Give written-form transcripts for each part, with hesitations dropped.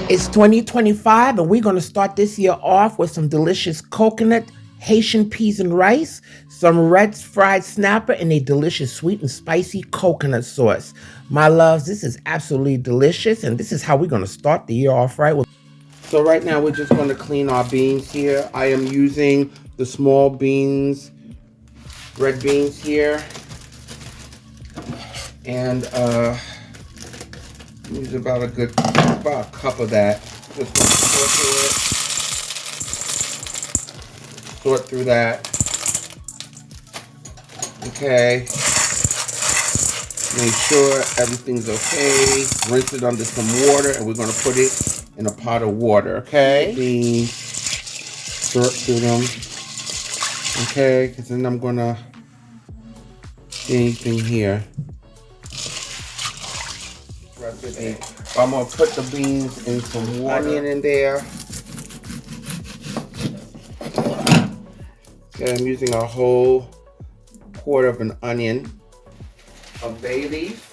It's 2025, and we're going to start this year off with some delicious coconut Haitian peas and rice, some red fried snapper, and a delicious sweet and spicy coconut sauce. My loves, this is absolutely delicious, and this is how we're going to start the year off right. So right now we're just going to clean our beans here. I am using the small beans, red beans here, and use about a cup of that. Just going to sort through that. Okay. Make sure everything's okay. Rinse it under some water, and we're going to put it in a pot of water. Okay. Beans. Sort through them. Okay, because then I'm going to anything here. I'm going to put the beans in some water. Onion in there. Okay, I'm using a whole quarter of an onion. A bay leaf.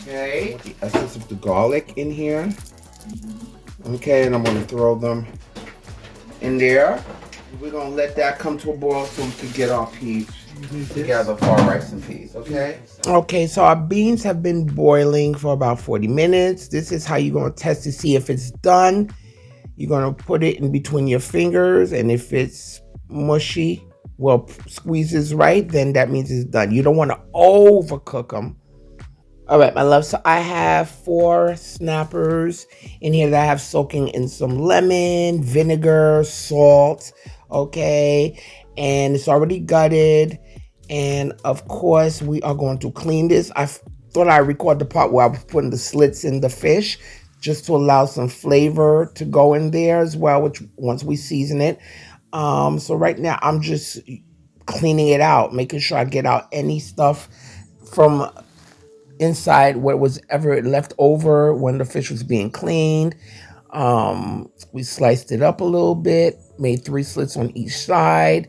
Okay, the essence of the garlic in here. Okay, and I'm going to throw them in there. We're going to let that come to a boil so we can get our peas together for our rice and peas, okay? Okay, so our beans have been boiling for about 40 minutes. This is how you're going to test to see if it's done. You're going to put it in between your fingers, and if it's mushy, well, squeezes right, then that means it's done. You don't want to overcook them. All right, my love, so I have 4 snappers in here that I have soaking in some lemon, vinegar, salt, okay? And it's already gutted. And of course, we are going to clean this. I thought I'd record the part where I was putting the slits in the fish just to allow some flavor to go in there as well, which once we season it. So right now, I'm just cleaning it out, making sure I get out any stuff from inside what was ever left over when the fish was being cleaned. We sliced it up a little bit, made 3 slits on each side.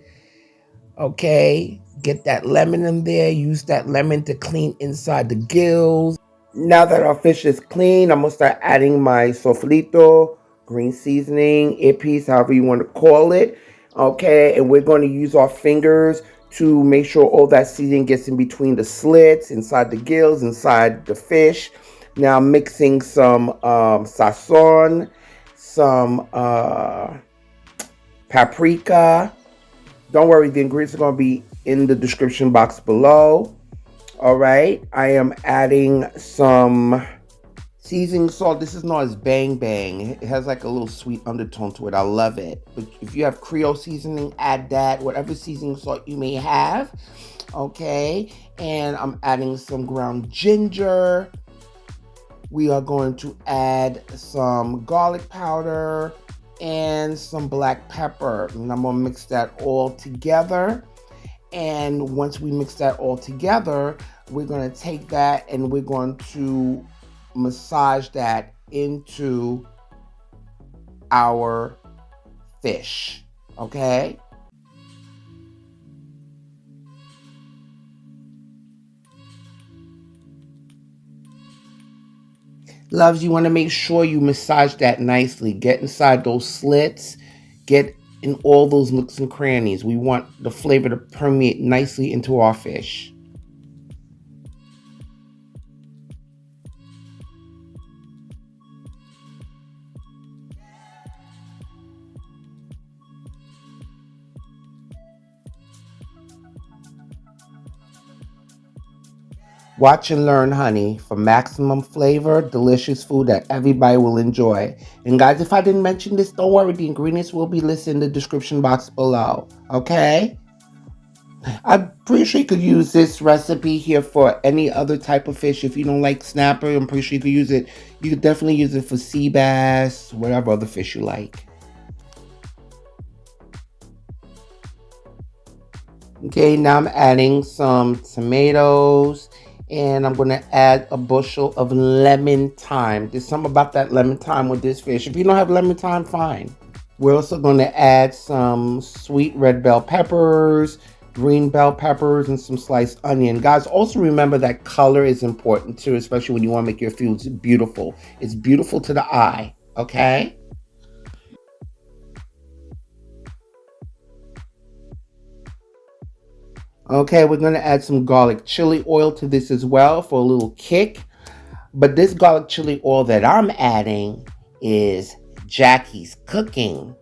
Okay, get that lemon in there. Use that lemon to clean inside the gills. Now that our fish is clean, I'm going to start adding my sofrito, green seasoning, epice, however you want to call it. Okay, and we're going to use our fingers to make sure all that seasoning gets in between the slits, inside the gills, inside the fish. Now I'm mixing some sazon, some paprika. Don't worry, the ingredients are going to be in the description box below. All right, I am adding some seasoning salt. This is known as bang bang. It has like a little sweet undertone to it. I love it. But if you have Creole seasoning, add that. Whatever seasoning salt you may have. Okay, and I'm adding some ground ginger. We are going to add some garlic powder and some black pepper. And I'm going to mix that all together. And once we mix that all together, we're going to take that and we're going to massage that into our fish. Okay? Loves, you want to make sure you massage that nicely. Get inside those slits. Get in all those nooks and crannies. We want the flavor to permeate nicely into our fish. Watch and learn, honey, for maximum flavor, delicious food that everybody will enjoy. And guys, if I didn't mention this, don't worry, the ingredients will be listed in the description box below, okay? I'm pretty sure you could use this recipe here for any other type of fish. If you don't like snapper, I'm pretty sure you could use it. You could definitely use it for sea bass, whatever other fish you like. Okay, now I'm adding some tomatoes. And I'm going to add a bushel of lemon thyme. There's something about that lemon thyme with this fish. If you don't have lemon thyme, fine. We're also going to add some sweet red bell peppers. green bell peppers, and some sliced onion. Guys, also remember that color is important too, especially when you want to make your foods beautiful. It's beautiful to the eye, okay? Okay, we're going to add some garlic chili oil to this as well for a little kick. But this garlic chili oil that I'm adding is Jackie's Cooking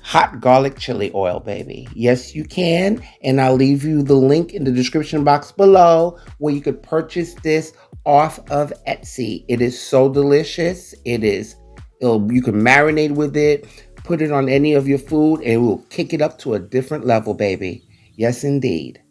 hot garlic chili oil, baby. Yes, you can. And I'll leave you the link in the description box below where you could purchase this off of Etsy. It is so delicious. You can marinate with it, put it on any of your food, and it will kick it up to a different level, baby. Yes, indeed.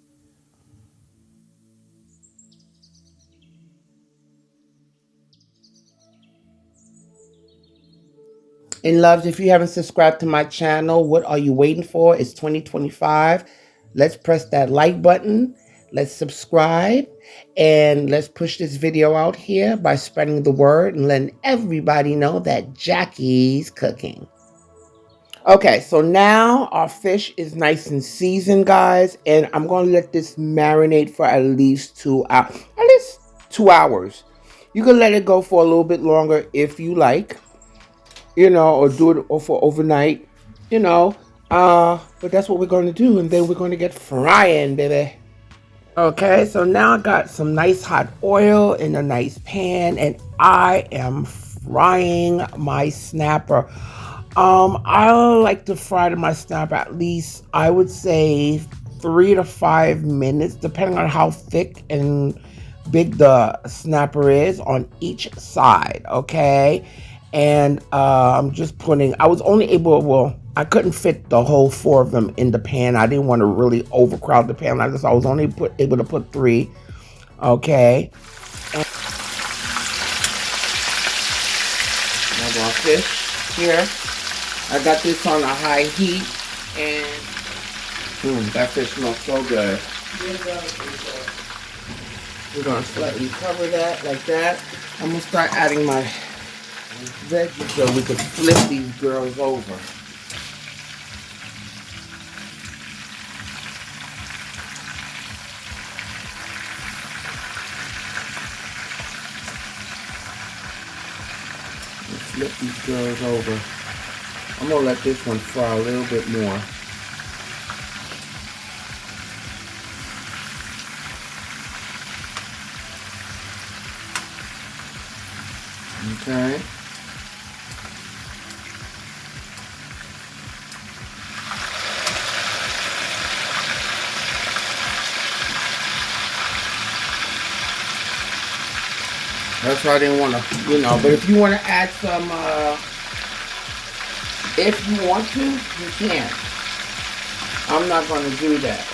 And loves, if you haven't subscribed to my channel, what are you waiting for? It's 2025. Let's press that like button. Let's subscribe. And let's push this video out here by spreading the word and letting everybody know that Jackie's cooking. Okay, so now our fish is nice and seasoned, guys. And I'm going to let this marinate for at least 2 hours. At least 2 hours. You can let it go for a little bit longer if you like. Or do it for overnight, but that's what we're going to do. And then we're going to get frying, baby. Okay, so now I got some nice hot oil in a nice pan, and I am frying my snapper. I like to fry my snapper at least, I would say, 3 to 5 minutes, depending on how thick and big the snapper is on each side, okay? And I'm just I was only able, I couldn't fit the whole 4 of them in the pan. I didn't want to really overcrowd the pan. I was only able to put 3, okay? And now our fish here. I got this on a high heat, and that fish smells so good. We're going to slightly cover that like that. I'm going to start adding my veggies so we could flip these girls over. Flip these girls over. I'm gonna let this one fry a little bit more. Okay. That's why I didn't want to, but if you want to add some, if you want to, you can. I'm not going to do that.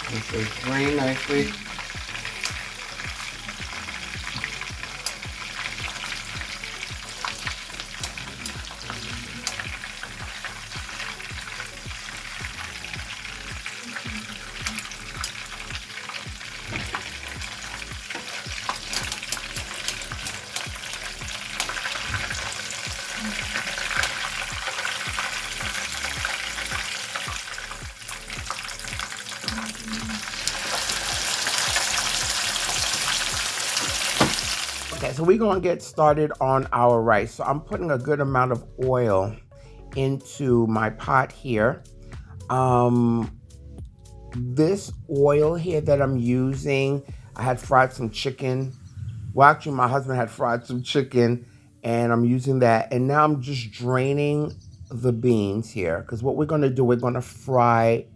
This is drain nicely. Okay, so we're going to get started on our rice. So I'm putting a good amount of oil into my pot here. This oil here that I'm using, I had fried some chicken. Well, actually, my husband had fried some chicken, and I'm using that. And now I'm just draining the beans here, because what we're going to do, we're going to fry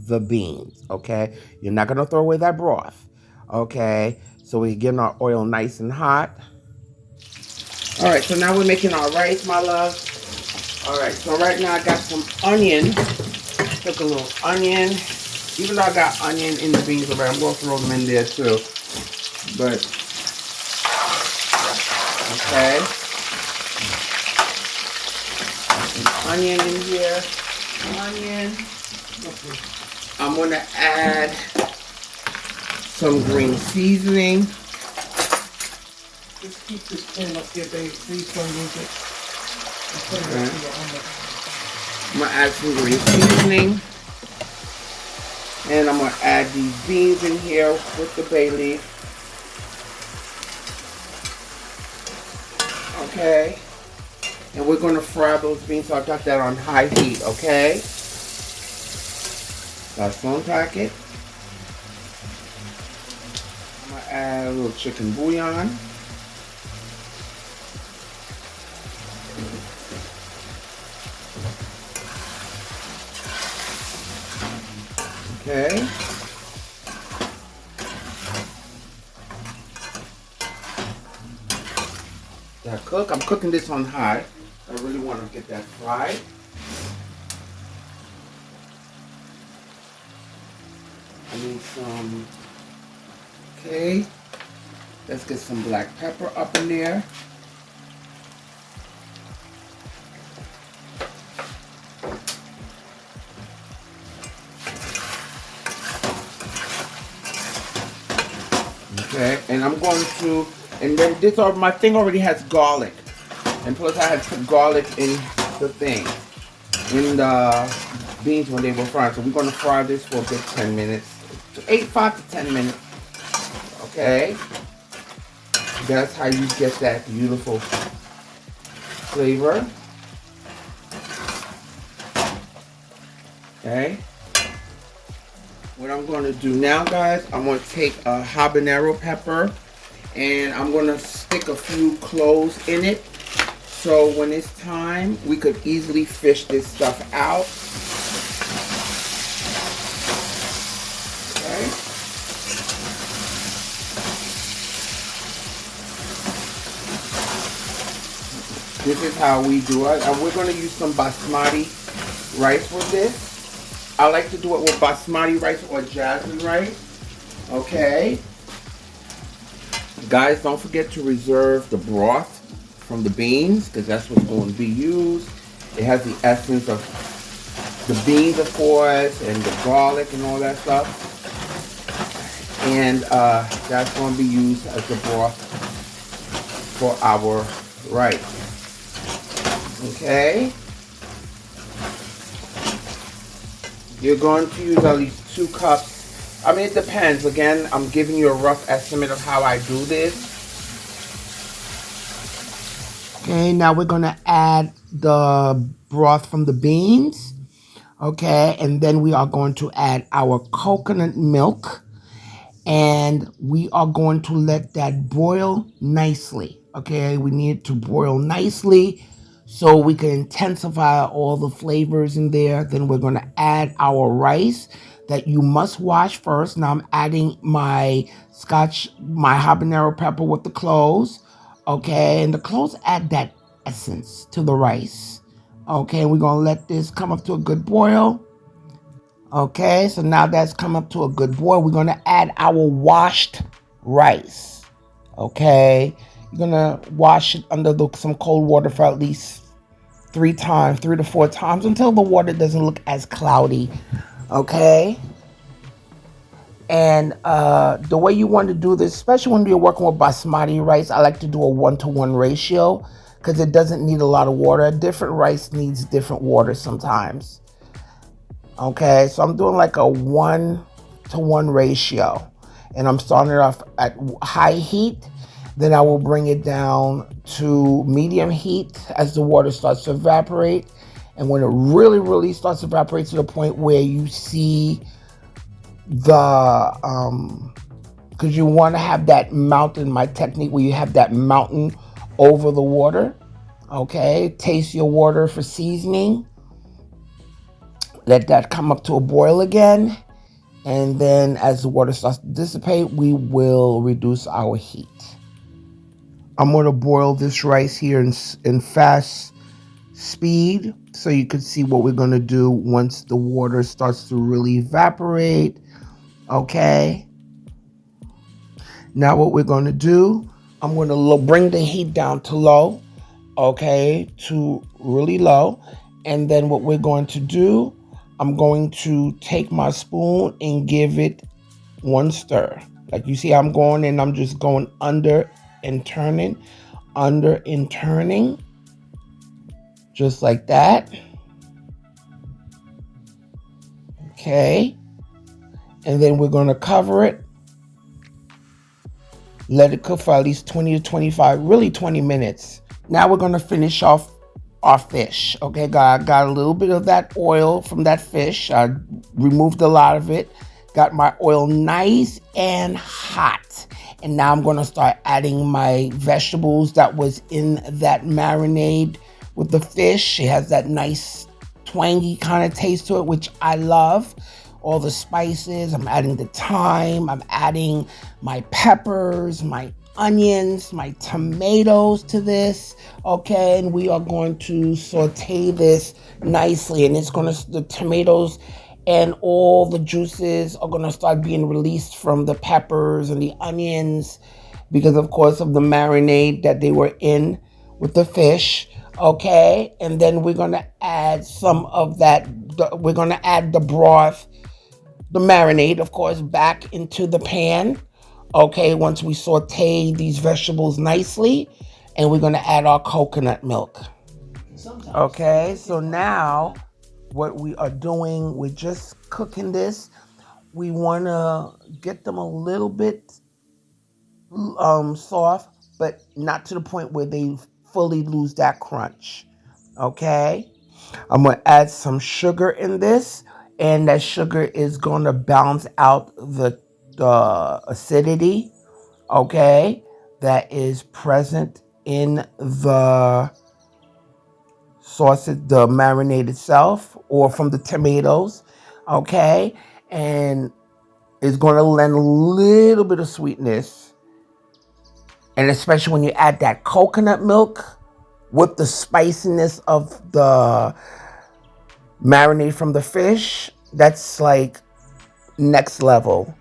the beans, okay? You're not going to throw away that broth, okay? So we're getting our oil nice and hot. All right, so now we're making our rice, my love. All right, so right now I got some onion. Took a little onion. Even though I got onion in the beans already, I'm going to throw them in there too. But, okay. Some onion in here. Onion. I'm going to add some green seasoning. Just keep this pan up there, babe. Please don't lose it. Okay. I'm going to add some green seasoning. And I'm going to add these beans in here with the bay leaf. Okay. And we're going to fry those beans. So I got that on high heat, okay? That's one packet. I'm going to add a little chicken bouillon. Okay. That cook. I'm cooking this on high. I really want to get that fried. I need some. Okay. Let's get some black pepper up in there. Okay, and I'm going to, and then this, my thing already has garlic. And plus I had put garlic in the thing, in the beans when they were fried. So we're going to fry this for a good 10 minutes, 5 to 10 minutes. Okay, that's how you get that beautiful flavor. Okay, what I'm going to do now, guys, I'm going to take a habanero pepper and I'm going to stick a few cloves in it. So when it's time, we could easily fish this stuff out. Okay. This is how we do it. And we're going to use some basmati rice with this. I like to do it with basmati rice or jasmine rice. Okay. Guys, don't forget to reserve the broth from the beans, because that's what's going to be used. It has the essence of the beans, of course, and the garlic and all that stuff. And that's going to be used as the broth for our rice. Okay. You're going to use at least 2 cups. I mean, it depends. Again, I'm giving you a rough estimate of how I do this. Okay, now we're going to add the broth from the beans. Okay, and then we are going to add our coconut milk. And we are going to let that boil nicely. Okay, we need it to boil nicely so we can intensify all the flavors in there. Then we're going to add our rice that you must wash first. Now I'm adding my habanero pepper with the cloves. Okay, and the cloves add that essence to the rice. Okay, we're going to let this come up to a good boil. Okay, so now that's come up to a good boil. We're going to add our washed rice. Okay, you're going to wash it under some cold water for at least 3 to 4 times until the water doesn't look as cloudy. Okay. And the way you want to do this, especially when you're working with basmati rice, I like to do a 1-to-1 ratio because it doesn't need a lot of water. Different rice needs different water sometimes. Okay, so I'm doing like a 1-to-1 ratio. And I'm starting it off at high heat. Then I will bring it down to medium heat as the water starts to evaporate. And when it really, really starts to evaporate to the point where you see the because you want to have that mountain, my technique where you have that mountain over the water. Okay, taste your water for seasoning. Let that come up to a boil again, and then as the water starts to dissipate, we will reduce our heat. I'm going to boil this rice here in fast speed so you can see what we're going to do once the water starts to really evaporate. Okay. Now what we're going to do, I'm going to bring the heat down to low. Okay, to really low. And then what we're going to do, I'm going to take my spoon and give it one stir. Like you see, I'm going in, I'm just going under and turning, just like that. Okay. And then we're going to cover it. Let it cook for at least 20 to 25, really 20 minutes. Now we're going to finish off our fish. Okay, got a little bit of that oil from that fish. I removed a lot of it. Got my oil nice and hot. And now I'm going to start adding my vegetables that was in that marinade with the fish. It has that nice twangy kind of taste to it, which I love. All the spices, I'm adding the thyme, I'm adding my peppers, my onions, my tomatoes to this, okay, and we are going to saute this nicely, and the tomatoes and all the juices are gonna start being released from the peppers and the onions because of course of the marinade that they were in with the fish, okay, and then we're gonna add some of that, we're gonna add the broth, the marinade, of course, back into the pan. Okay, once we saute these vegetables nicely, and we're gonna add our coconut milk. Okay, so now what we are doing, we're just cooking this. We wanna get them a little bit soft, but not to the point where they fully lose that crunch. Okay, I'm gonna add some sugar in this, and that sugar is gonna balance out the acidity, okay, that is present in the sausage, the marinade itself, or from the tomatoes, okay, and it's gonna lend a little bit of sweetness, and especially when you add that coconut milk with the spiciness of the marinade from the fish, that's like next level.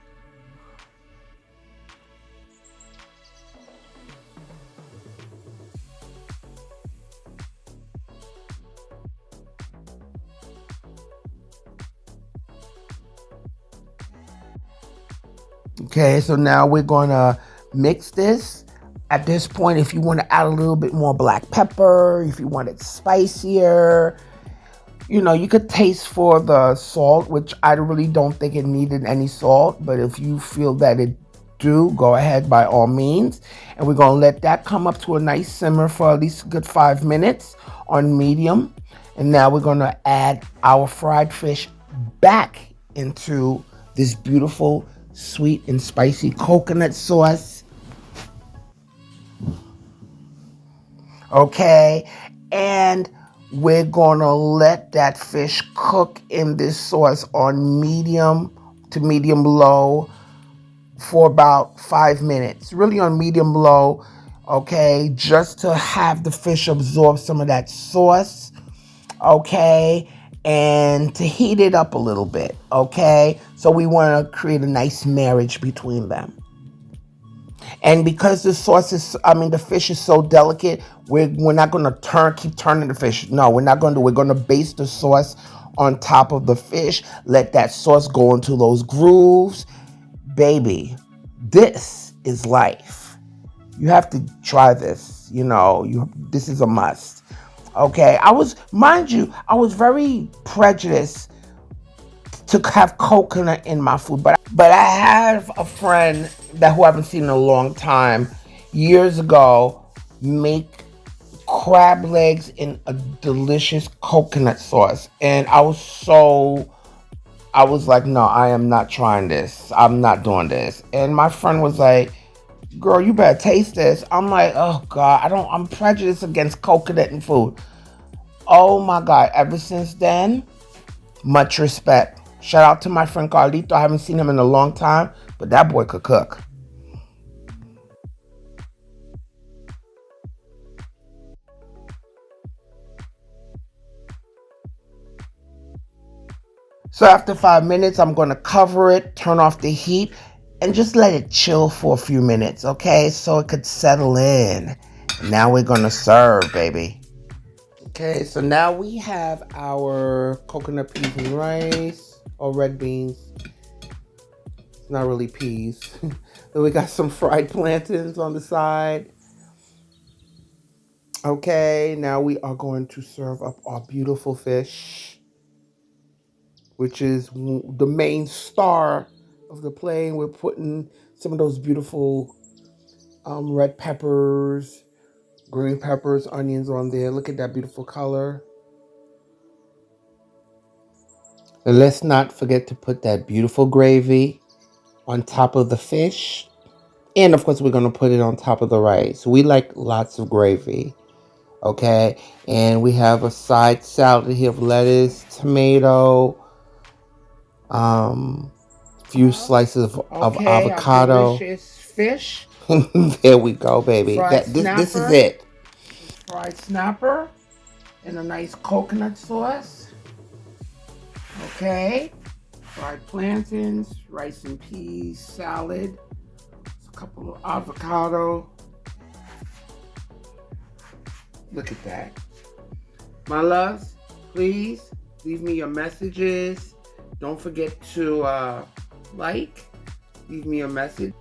Okay, so now we're gonna mix this. At this point, if you want to add a little bit more black pepper, if you want it spicier, you know, you could taste for the salt, which I really don't think it needed any salt, but if you feel that it do, go ahead by all means. And we're gonna let that come up to a nice simmer for at least a good 5 minutes on medium. And now we're gonna add our fried fish back into this beautiful sweet and spicy coconut sauce. Okay, and we're gonna let that fish cook in this sauce on medium to medium low for about 5 minutes, really on medium low, okay, just to have the fish absorb some of that sauce, okay, and to heat it up a little bit, okay, so we want to create a nice marriage between them. And because the sauce is, the fish is so delicate, we're not going to keep turning the fish. No, we're not going to. We're going to base the sauce on top of the fish. Let that sauce go into those grooves. Baby, this is life. You have to try this. This is a must. Okay, mind you, I was very prejudiced to have coconut in my food, but I have a friend who I haven't seen in a long time, years ago, make crab legs in a delicious coconut sauce, and I was like, no, I am not trying this. I'm not doing this. And my friend was like, girl, you better taste this. I'm like, oh God, I'm prejudiced against coconut in food. Oh my God, ever since then, much respect. Shout out to my friend Carlito. I haven't seen him in a long time, but that boy could cook. So after 5 minutes, I'm going to cover it, turn off the heat, and just let it chill for a few minutes, okay? So it could settle in. Now we're going to serve, baby. Okay, so now we have our coconut peas and rice, or red beans, It's not really peas. Then we got some fried plantains on the side. Okay, now we are going to serve up our beautiful fish, which is the main star of the plate. We're putting some of those beautiful red peppers, green peppers, onions on there. Look at that beautiful color. And let's not forget to put that beautiful gravy on top of the fish. And of course, we're going to put it on top of the rice. We like lots of gravy. Okay. And we have a side salad here of lettuce, tomato, few slices of Okay, our avocado. delicious fish. There we go, baby. Fried This is snapper. it. Fried snapper. And a nice coconut sauce. Okay. Fried plantains, rice and peas, salad. A couple of avocado. Look at that. My loves, please leave me your messages. Don't forget to leave me a message.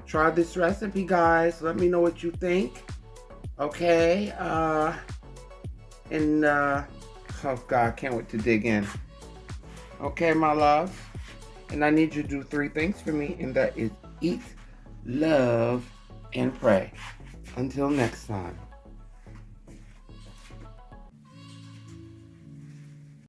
Try this recipe, guys. Let me know what you think. Okay. Oh God, can't wait to dig in. Okay, my love. And I need you to do 3 things for me, and that is eat, love, and pray. Until next time.